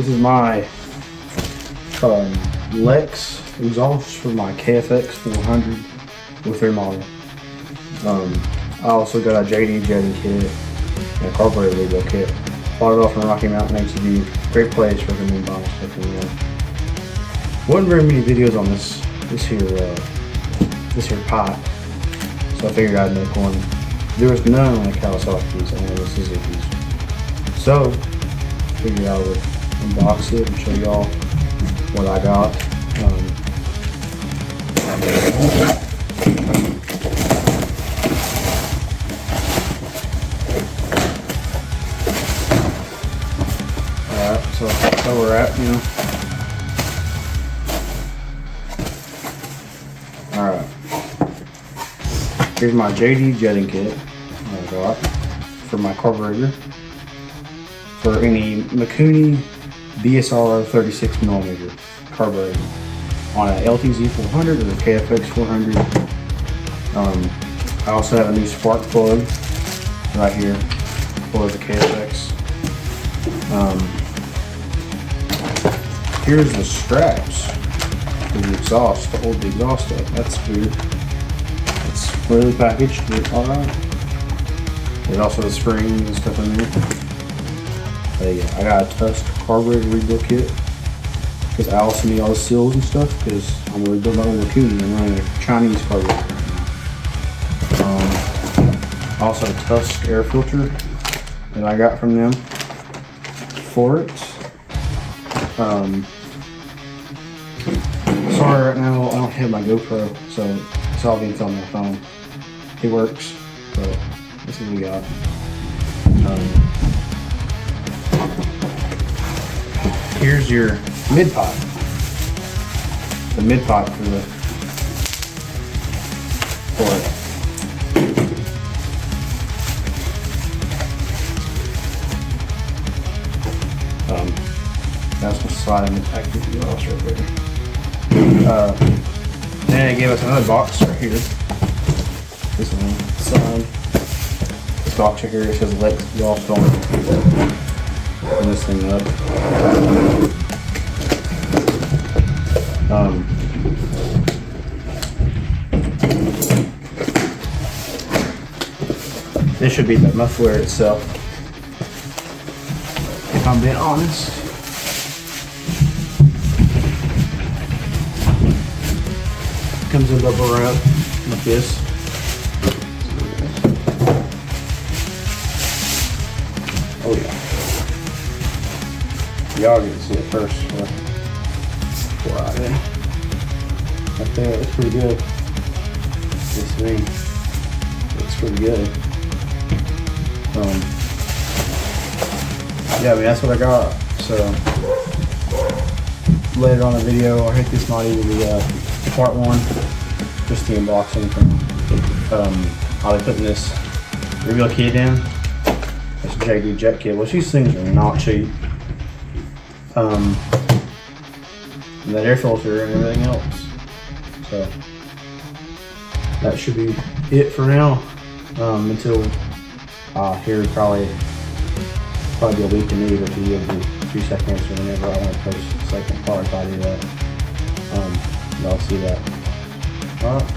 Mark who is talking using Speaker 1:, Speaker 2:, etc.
Speaker 1: This is my Lexx exhaust for my kfx400 with their model. I also got a JD jetting kit and a carburetor rebuild kit. Bought it off from Rocky Mountain ATV. Great place for them buying stuff from there. Wasn't very many videos on this here pot, so I figured I'd make one. There was none on the Kawasaki's, only the Suzuki's. So figured I would unbox it and show y'all what I got. Alright, so that's where we're at, you know. Alright. Here's my JD jetting kit I got for my carburetor. For any Mikuni BSR 36mm carburetor on a LTZ400 or a kfx400. I also have a new spark plug right here for the kfx. Here's the straps for the exhaust to hold the exhaust up. That's weird. It's clearly packaged, but alright. There's also the springs and stuff in there. I got a Tusk carburetor rebuild kit because I also need all the seals and stuff because I'm going to rebuild my own Mikuni and running a Chinese carburetor. Also a Tusk air filter that I got from them for it. Sorry, right now I don't have my GoPro, so it's all being filmed on my phone. It works, but this is what we got. Here's your mid pot. The mid pot for it. That's my sliding active exhaust right there. Then they gave us another box right here. This one, this box right here, it says Lexx exhaust on it. Open this thing up. This should be the muffler itself, if I'm being honest. Comes in bubble wrap like this. Oh yeah. Y'all get to see it first before I do. Right there, it's pretty good. This thing looks pretty good. Yeah, I mean that's what I got. So later on in the video, I think this might even be part one, just the unboxing from. I'll be putting this rebuild kit in. This JD jet kit, which these things are not cheap. And that air filter and everything else. So that should be it for now. Until here probably be a week to me, but be able to 2 seconds or whenever I want to post the second part, I'll do that. Y'all see that. Alright.